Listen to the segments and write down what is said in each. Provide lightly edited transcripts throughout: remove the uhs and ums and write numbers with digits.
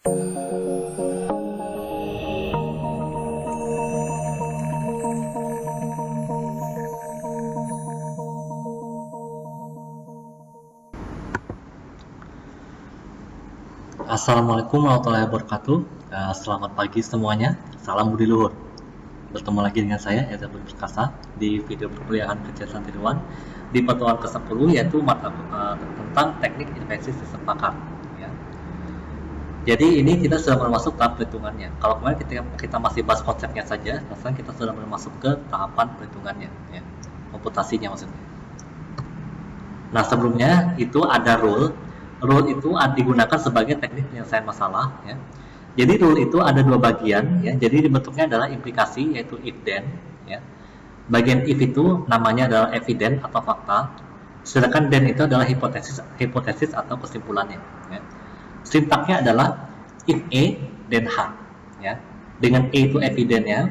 Assalamualaikum warahmatullahi wabarakatuh. Selamat pagi semuanya. Salam budi luhur. Bertemu lagi dengan saya Eza Budi Perkasa di video perkuliahan kerja santriwan di pertemuan ke-10, yaitu tentang teknik inversi sistem pakar. Ya. Jadi ini kita sudah masuk tahap perhitungannya. Kalau kemarin kita masih bahas konsepnya saja, sekarang kita sudah masuk ke tahapan perhitungannya, ya. Komputasinya maksudnya. Nah, sebelumnya itu ada rule. Rule itu digunakan sebagai teknik penyelesaian masalah, ya. Jadi rule itu ada dua bagian, ya. Jadi bentuknya adalah implikasi, yaitu if then, ya. Bagian if itu namanya adalah evident atau fakta, sedangkan then itu adalah hipotesis atau kesimpulannya, ya. Sintaknya adalah if A then H, ya. Dengan A itu evidentnya,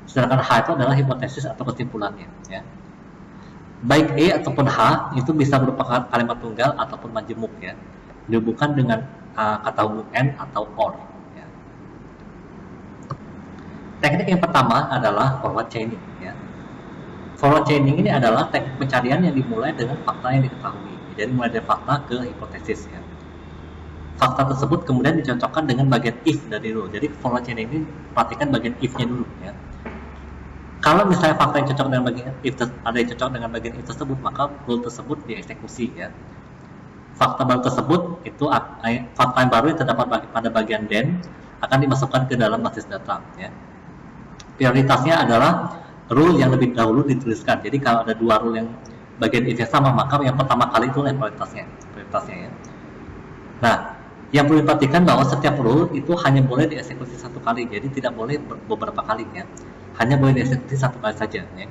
sedangkan H itu adalah hipotesis atau kesimpulannya, ya. Baik A ataupun H itu bisa berupa kalimat tunggal ataupun majemuk, ya. Dihubungkan dengan kata hubung and atau or, ya. Teknik yang pertama adalah forward chaining, ya. Forward chaining ini adalah teknik pencarian yang dimulai dengan fakta yang diketahui. Jadi mulai dari fakta ke hipotesis, ya. Fakta tersebut kemudian dicocokkan dengan bagian if dari rule. Jadi forward chaining ini perhatikan bagian if-nya dulu, ya. Kalau misalnya fakta yang cocok dengan bagian if, ada yang cocok dengan bagian if tersebut, maka rule tersebut dieksekusi, ya. Fakta baru tersebut itu fakta yang baru yang terdapat pada bagian then akan dimasukkan ke dalam basis data, ya. Prioritasnya adalah rule yang lebih dahulu dituliskan. Jadi kalau ada dua rule yang bagian if yang sama, maka yang pertama kali itu yang prioritasnya, ya. Nah, yang perlu diperhatikan bahwa setiap rule itu hanya boleh dieksekusi satu kali, jadi tidak boleh beberapa kali, ya. Hanya boleh dieksekusi satu kali saja, ya.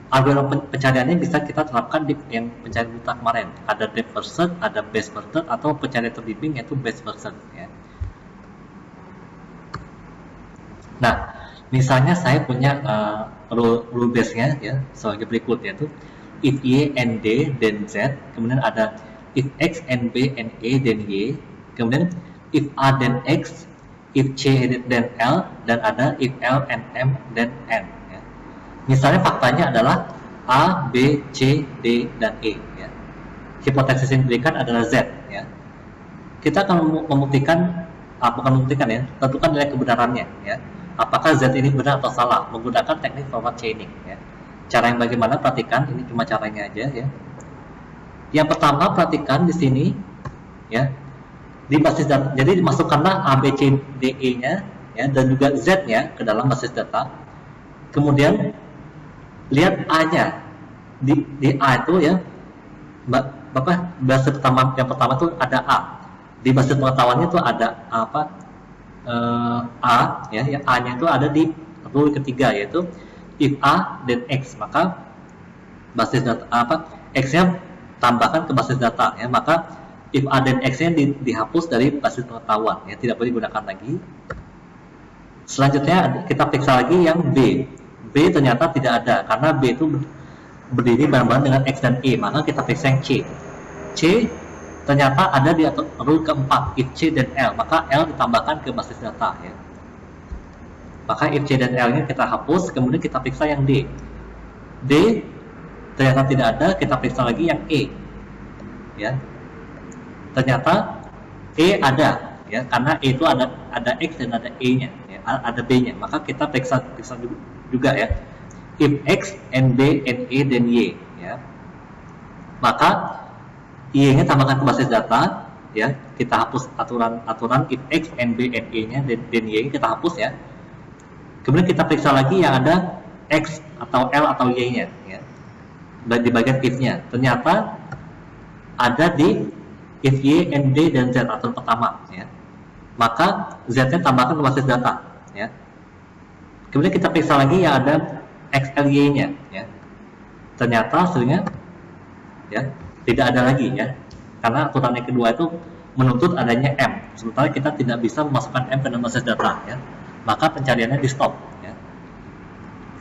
Algoritma pencariannya bisa kita terapkan di yang pencarian buta kemarin. Ada depth first search, ada best first search, atau pencarian terbimbing yaitu best first search, ya. Nah, misalnya saya punya rule base-nya, ya, sebagai berikut, yaitu if Y and D then Z, kemudian ada if X and B and A then Y, kemudian if A then X, if C then L, dan ada if L and M then N, ya. Misalnya faktanya adalah A, B, C, D, dan E, ya. Hipotesis yang diberikan adalah Z, ya. Kita akan membuktikan, bukan membuktikan, ya, tentukan nilai kebenarannya, ya. Apakah Z ini benar atau salah menggunakan teknik forward chaining, ya. Cara yang bagaimana, perhatikan, ini cuma caranya aja, ya. Yang pertama, perhatikan di sini, ya, di basis data. Jadi dimasukkanlah A, B, C, D, E-nya, ya, dan juga Z-nya ke dalam basis data. Kemudian lihat A-nya. Di A itu, ya, basis pertama, yang pertama itu ada A. Di basis pengetahuannya itu ada A, ya, yang A-nya itu ada di rule ketiga, yaitu if A then X, maka basis data X-nya tambahkan ke basis data, ya. Maka if A dan X-nya dihapus dari basis pengetahuan, ya, tidak boleh digunakan lagi. Selanjutnya kita periksa lagi yang B. B ternyata tidak ada karena B itu berdiri bareng-bareng dengan X dan E, maka kita periksa yang C. C ternyata ada di rule keempat, if C dan L, maka L ditambahkan ke basis data, ya. Maka if C dan L-nya kita hapus, kemudian kita periksa yang D. D ternyata tidak ada, kita periksa lagi yang E, ya. Ternyata E ada, ya, karena E itu ada X dan ada E-nya, ya, ada B-nya, maka kita periksa juga, ya, if X and B and E then Y, ya. Maka Y-nya tambahkan ke basis data, ya, kita hapus aturan if X and B and E-nya then Y, kita hapus, ya. Kemudian kita periksa lagi yang ada X atau L atau Y-nya, ya, di bagian if-nya. Ternyata ada di if Y and D dan Z aturan pertama, ya. Maka Z-nya tambahkan ke basis data, ya. Kemudian kita periksa lagi yang ada XLY-nya, ya. Ternyata hasilnya, ya, tidak ada lagi, ya, karena aturan yang kedua itu menuntut adanya M, sementara kita tidak bisa memasukkan M ke dalam basis data, ya. Maka pencariannya di stop, ya.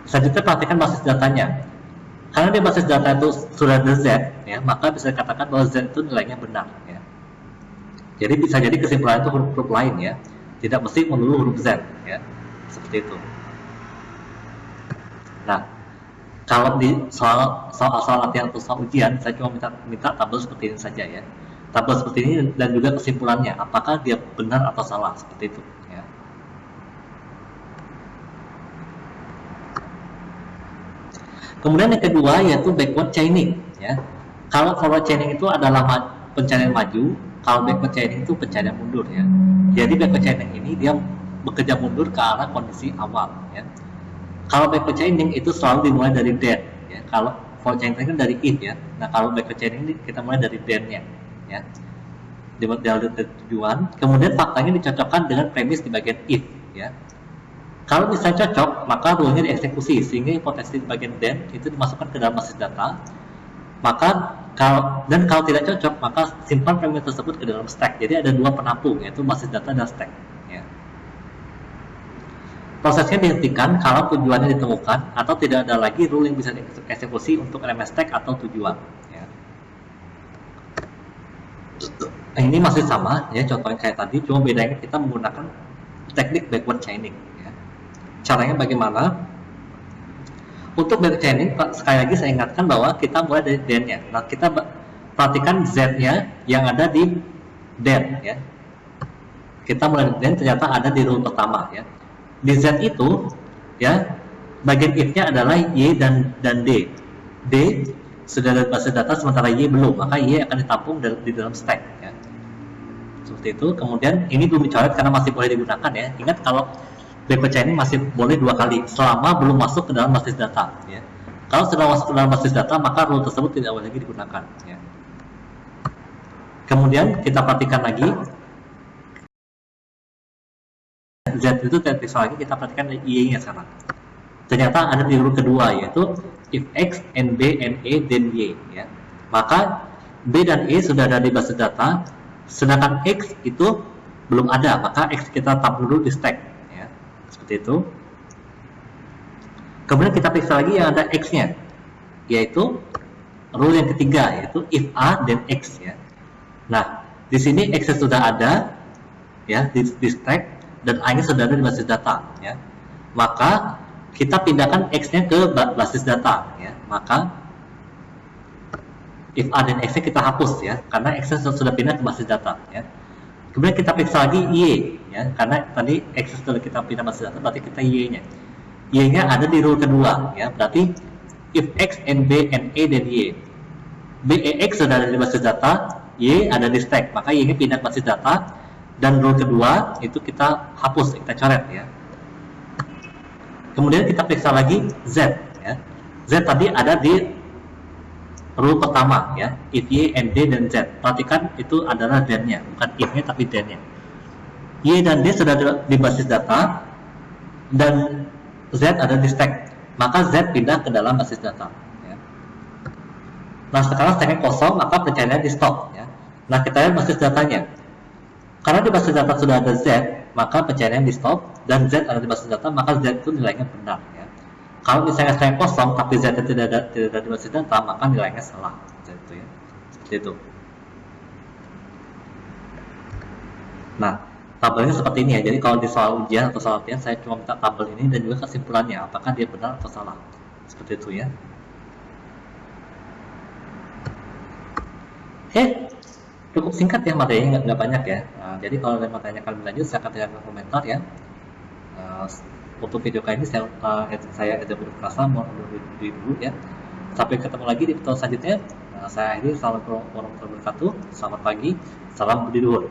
Selanjutnya perhatikan basis datanya. Karena di basis data itu sudah ada Z, ya, maka bisa dikatakan bahwa Z itu nilainya benar, ya. Jadi bisa jadi kesimpulan itu huruf-huruf lain ya, tidak mesti melulu huruf Z ya, seperti itu. Nah, kalau di soal latihan atau soal ujian, saya cuma minta tabel seperti ini saja ya. Tabel seperti ini dan juga kesimpulannya, apakah dia benar atau salah, seperti itu ya. Kemudian yang kedua yaitu backward chaining ya. Kalau forward chaining itu adalah pencarian maju, kalau backward chaining itu pencarian mundur ya. Jadi backward chaining ini dia bekerja mundur ke arah kondisi awal ya. Kalau backward chaining itu selalu dimulai dari then ya. Kalau forward chaining kan dari if ya. Nah, kalau backward chaining ini kita mulai dari then-nya ya. Dari tujuan, kemudian faktanya dicocokkan dengan premis di bagian if ya. Kalau bisa cocok, maka rule-nya dieksekusi sehingga hipotesis di bagian then itu dimasukkan ke dalam basis data. Maka kalau tidak cocok, maka simpan premis tersebut ke dalam stack. Jadi ada dua penampung, yaitu basis data dan stack ya. Prosesnya dihentikan kalau tujuannya ditemukan atau tidak ada lagi rule yang bisa dieksekusi untuk elemen stack atau tujuan ya. Nah, ini masih sama ya, contohnya kayak tadi, cuma bedanya kita menggunakan teknik backward chaining ya. Caranya bagaimana? Untuk backward chaining, sekali lagi saya ingatkan bahwa kita mulai dari then-nya. Nah, kita perhatikan Z-nya yang ada di then ya. Kita mulai dari then, ternyata ada di rule pertama ya. Di Z itu ya, bagian if-nya adalah Y dan D. D sudah ada basis data sementara Y belum, maka Y akan ditampung di dalam stack ya. Seperti itu. Kemudian ini belum dicoret karena masih boleh digunakan ya. Ingat kalau backward chaining masih boleh 2 kali selama belum masuk ke dalam basis data ya. Kalau sudah masuk ke dalam basis data, maka rule tersebut tidak boleh lagi digunakan ya. Kemudian kita perhatikan lagi Z itu tidak lagi, kita perhatikan Y-nya sekarang. Ternyata ada di rule kedua, yaitu if X and B and A then Y ya. Maka B dan E sudah ada di basis data, sedangkan X itu belum ada, maka X kita tampung dulu di stack ya. Seperti itu. Kemudian kita periksa lagi yang ada X-nya, yaitu rule yang ketiga, yaitu if A then X ya. Nah, di sini X sudah ada ya di stack dan A-nya sudah ada di basis data ya. Maka kita pindahkan X-nya ke basis data ya. Maka if A dan X-nya kita hapus ya, karena X-nya sudah pindah ke basis data ya. Kemudian kita periksa lagi Y ya, karena tadi X sudah kita pindah basis data, berarti kita Y-nya. Y-nya ada di rule kedua ya, berarti if X and B and A then Y. B, E, X sudah ada di basis data, Y ada di stack, maka Y-nya pindah ke basis data, dan rule kedua itu kita hapus, kita coret ya. Kemudian kita periksa lagi Z ya. Z tadi ada di rule pertama ya, if Y and D dan Z. Perhatikan itu adalah then-nya, bukan if-nya tapi then-nya. Y dan D sudah di basis data dan Z ada di stack, maka Z pindah ke dalam basis data ya. Nah, sekarang stacknya kosong, maka pencarian di stop ya. Nah, kita lihat basis datanya. Karena di basis data sudah ada Z, maka pencarian di stop, dan Z ada di basis data, maka Z itu nilainya benar ya. Kalau misalnya saya kosong tapi Z tidak ada di basis data, maka nilainya salah Z itu ya. Seperti itu. Nah, tabelnya seperti ini ya. Jadi kalau di soal ujian atau soal latihan, saya cuma minta tabel ini dan juga kesimpulannya, apakah dia benar atau salah. Seperti itu ya. Oke. Cukup singkat ya materinya, nggak banyak ya. Nah, jadi kalau ada pertanyaan lebih lanjut, saya akan tinggalkan komentar ya. Untuk video kali ini saya Eda Berkasa mau undur dulu ya. Sampai ketemu lagi di video selanjutnya. Saya akhiri. Assalamualaikum warahmatullahi wabarakatuh. Selamat pagi, salam budi luhur.